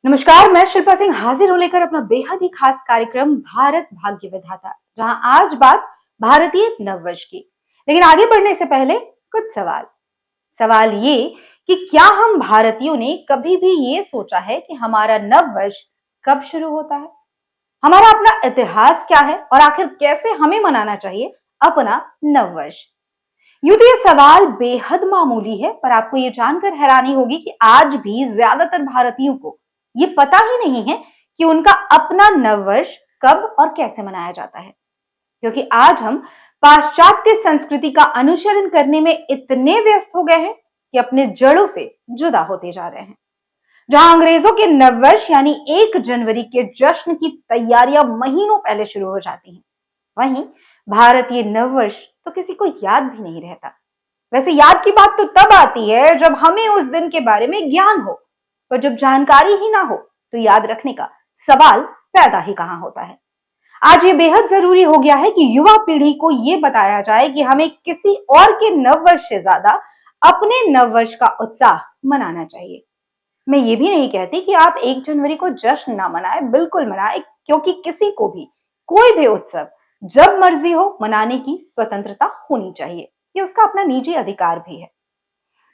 नमस्कार, मैं शिल्पा सिंह हाजिर हूं लेकर अपना बेहद ही खास कार्यक्रम भारत भाग्य विधाता, जहां आज बात भारतीय नववर्ष की। लेकिन आगे बढ़ने से पहले कुछ सवाल। सवाल ये कि क्या हम भारतीयों ने कभी भी ये सोचा है कि हमारा नववर्ष कब शुरू होता है? हमारा अपना इतिहास क्या है और आखिर कैसे हमें मनाना चाहिए अपना नववर्ष? यूं तो ये सवाल बेहद मामूली है, पर आपको ये जानकर हैरानी होगी कि आज भी ज्यादातर भारतीयों को ये पता ही नहीं है कि उनका अपना नववर्ष कब और कैसे मनाया जाता है। क्योंकि आज हम पाश्चात्य संस्कृति का अनुसरण करने में इतने व्यस्त हो गए हैं कि अपने जड़ों से जुदा होते जा रहे हैं। जहां अंग्रेजों के नववर्ष यानी 1 जनवरी के जश्न की तैयारियां महीनों पहले शुरू हो जाती हैं, वहीं भारतीय नववर्ष तो किसी को याद भी नहीं रहता। वैसे याद की बात तो तब आती है जब हमें उस दिन के बारे में ज्ञान हो, पर जब जानकारी ही ना हो तो याद रखने का सवाल पैदा ही कहां होता है। आज ये बेहद जरूरी हो गया है कि युवा पीढ़ी को ये बताया जाए कि हमें किसी और के नववर्ष से ज्यादा अपने नववर्ष का उत्साह मनाना चाहिए। मैं ये भी नहीं कहती कि आप 1 जनवरी को जश्न ना मनाएं, बिल्कुल मनाएं, क्योंकि किसी को भी कोई भी उत्सव जब मर्जी हो मनाने की स्वतंत्रता होनी चाहिए। ये उसका अपना निजी अधिकार भी है।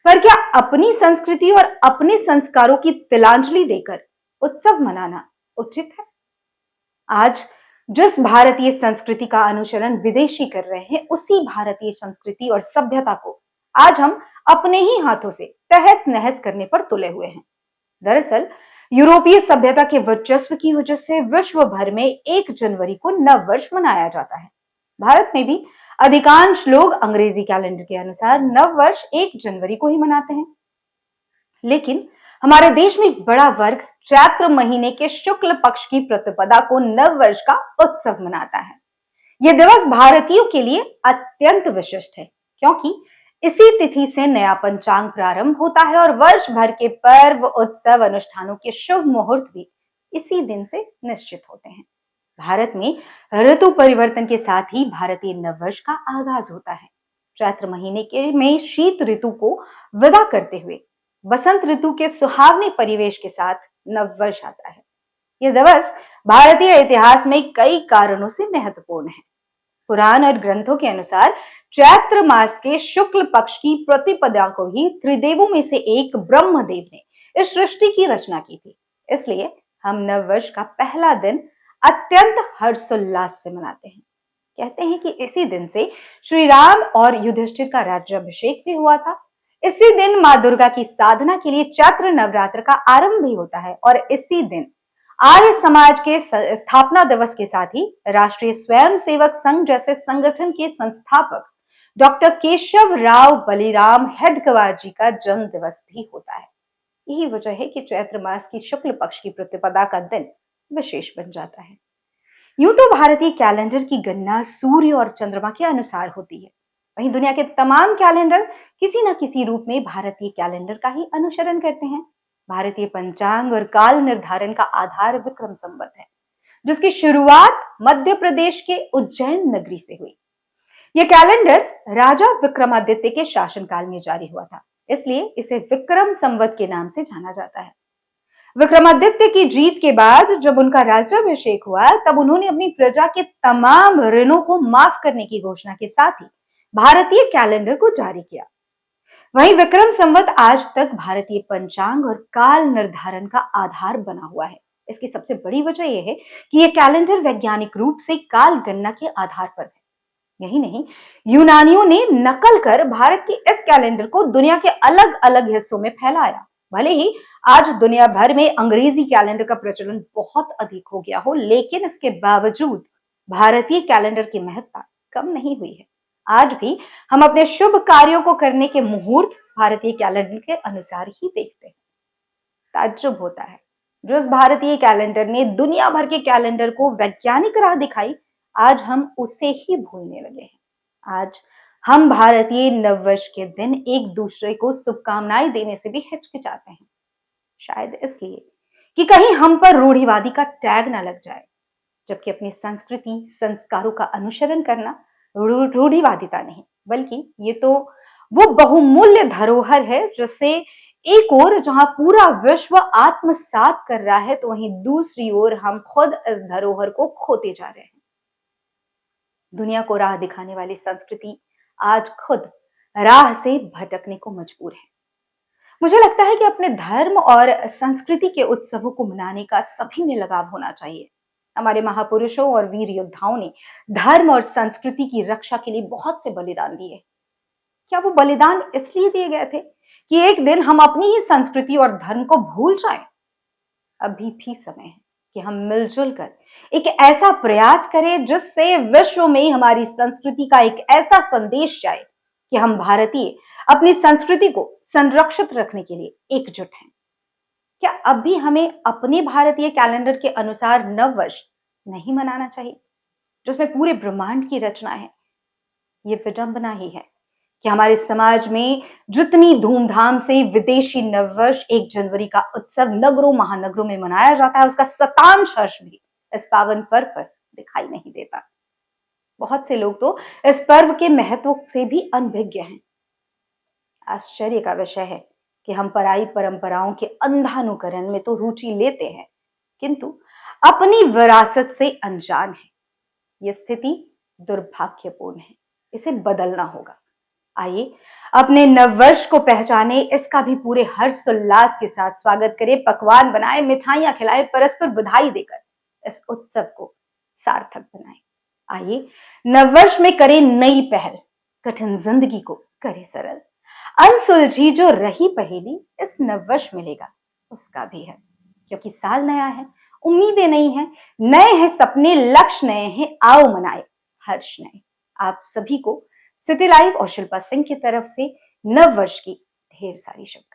पर क्या अपनी संस्कृति और अपने संस्कारों की तिलांजलि देकर उत्सव मनाना उचित है? आज जिस भारतीय संस्कृति का अनुसरण विदेशी कर रहे हैं, उसी भारतीय संस्कृति और सभ्यता को आज हम अपने ही हाथों से तहस नहस करने पर तुले हुए हैं। दरअसल यूरोपीय सभ्यता के वर्चस्व की वजह से विश्व भर में 1 जनवरी को नववर्ष मनाया जाता है। भारत में भी अधिकांश लोग अंग्रेजी कैलेंडर के अनुसार नववर्ष 1 जनवरी को ही मनाते हैं। लेकिन हमारे देश में एक बड़ा वर्ग चैत्र महीने के शुक्ल पक्ष की प्रतिपदा को नववर्ष का उत्सव मनाता है। यह दिवस भारतीयों के लिए अत्यंत विशिष्ट है, क्योंकि इसी तिथि से नया पंचांग प्रारंभ होता है और वर्ष भर के पर्व, उत्सव, अनुष्ठानों के शुभ मुहूर्त भी इसी दिन से निश्चित होते हैं। भारत में ऋतु परिवर्तन के साथ ही भारतीय नववर्ष का आगाज होता है। चैत्र महीने के में शीत ऋतु को विदा करते हुए बसंत ऋतु के सुहावने परिवेश के साथ नववर्ष आता है। यह दिवस भारतीय इतिहास में कई कारणों से महत्वपूर्ण है। पुराण और ग्रंथों के अनुसार चैत्र मास के शुक्ल पक्ष की प्रतिपदा को ही त्रिदेवों में से एक ब्रह्मदेव ने इस सृष्टि की रचना की थी। इसलिए हम नववर्ष का पहला दिन अत्यंत हर्षोल्लास से मनाते हैं। कहते हैं कि इसी दिन से श्री राम और युधिष्ठिर का राज्याभिषेक भी हुआ था। इसी दिन मां दुर्गा की साधना के लिए चैत्र नवरात्र का आरंभ भी होता है और इसी दिन आर्य समाज के स्थापना दिवस के साथ ही राष्ट्रीय स्वयंसेवक संघ जैसे संगठन के संस्थापक डॉक्टर केशव राव बलिराम हेडगेवार जी का जन्म दिवस भी होता है। यही वजह है कि चैत्र मास की शुक्ल पक्ष की प्रतिपदा का दिन विशेष बन जाता है। यूं तो भारतीय कैलेंडर की गणना सूर्य और चंद्रमा के अनुसार होती है, वहीं दुनिया के तमाम कैलेंडर किसी न किसी रूप में भारतीय कैलेंडर का ही अनुसरण करते हैं। भारतीय पंचांग और काल निर्धारण का आधार विक्रम संवत है, जिसकी शुरुआत मध्य प्रदेश के उज्जैन नगरी से हुई। यह कैलेंडर राजा विक्रमादित्य के शासनकाल में जारी हुआ था, इसलिए इसे विक्रम संवत के नाम से जाना जाता है। विक्रमादित्य की जीत के बाद जब उनका राज्याभिषेक हुआ, तब उन्होंने अपनी प्रजा के तमाम ऋणों को माफ करने की घोषणा के साथ ही भारतीय कैलेंडर को जारी किया। वहीं विक्रम संवत आज तक भारतीय पंचांग और काल निर्धारण का आधार बना हुआ है। इसकी सबसे बड़ी वजह यह है कि यह कैलेंडर वैज्ञानिक रूप से काल गणना के आधार पर है। यही नहीं, यूनानियों ने नकल कर भारत के इस कैलेंडर को दुनिया के अलग अलग हिस्सों में फैलाया। भले ही आज दुनिया भर में अंग्रेजी कैलेंडर का प्रचलन बहुत अधिक हो गया हो, लेकिन इसके बावजूद भारतीय कैलेंडर की महत्ता कम नहीं हुई है। आज भी हम अपने शुभ कार्यों को करने के मुहूर्त भारतीय कैलेंडर के अनुसार ही देखते हैं। ताज्जुब होता है, जिस भारतीय कैलेंडर ने दुनिया भर के कैलेंडर को वैज्ञानिक राह दिखाई, आज हम उसे ही भूलने लगे हैं। आज हम भारतीय नववर्ष के दिन एक दूसरे को शुभकामनाएं देने से भी हिचकिचाते हैं, शायद इसलिए कि कहीं हम पर रूढ़िवादी का टैग ना लग जाए। जबकि अपनी संस्कृति संस्कारों का अनुसरण करना रूढ़िवादिता नहीं, बल्कि ये तो वो बहुमूल्य धरोहर है जिससे एक ओर जहां पूरा विश्व आत्मसात कर रहा है, तो वहीं दूसरी ओर हम खुद इस धरोहर को खोते जा रहे हैं। दुनिया को राह दिखाने वाली संस्कृति आज खुद राह से भटकने को मजबूर है। मुझे लगता है कि अपने धर्म और संस्कृति के उत्सवों को मनाने का सभी में लगाव होना चाहिए। हमारे महापुरुषों और वीर योद्धाओं ने धर्म और संस्कृति की रक्षा के लिए बहुत से बलिदान दिए। क्या वो बलिदान इसलिए दिए गए थे कि एक दिन हम अपनी ही संस्कृति और धर्म को भूल जाएं? अभी भी समय है कि हम मिलजुल कर एक ऐसा प्रयास करें जिससे विश्व में हमारी संस्कृति का एक ऐसा संदेश जाए कि हम भारतीय अपनी संस्कृति को संरक्षित रखने के लिए एकजुट हैं। क्या अब भी हमें अपने भारतीय कैलेंडर के अनुसार नववर्ष नहीं मनाना चाहिए, जिसमें पूरे ब्रह्मांड की रचना है? ये विडंबना ही है कि हमारे समाज में जितनी धूमधाम से विदेशी नववर्ष 1 जनवरी का उत्सव नगरों महानगरों में मनाया जाता है, उसका शतांश हर्ष भी इस पावन पर्व पर दिखाई नहीं देता। बहुत से लोग तो इस पर्व के महत्व से भी अनभिज्ञ हैं। आश्चर्य का विषय है कि हम पराई परंपराओं के अंधानुकरण में तो रुचि लेते हैं, किंतु अपनी विरासत से अनजान है। यह स्थिति दुर्भाग्यपूर्ण है, इसे बदलना होगा। आइए अपने नववर्ष को पहचाने, इसका भी पूरे हर्षोल्लास के साथ स्वागत करें, पकवान बनाए, मिठाइयां खिलाए, परस्पर बधाई देकर इस उत्सव को सार्थक बनाएं। आइए नववर्ष में करें नई पहल, कठिन जिंदगी को करें सरल। अनसुलझी जो रही पहेली इस नववर्ष मिलेगा उसका भी है, क्योंकि साल नया है, उम्मीदें नई हैं, नए हैं सपने, लक्ष्य नए हैं, आओ मनाए हर्ष नए। आप सभी को सिटी लाइव और शिल्पा सिंह की तरफ से नववर्ष की ढेर सारी शुभकामनाएं।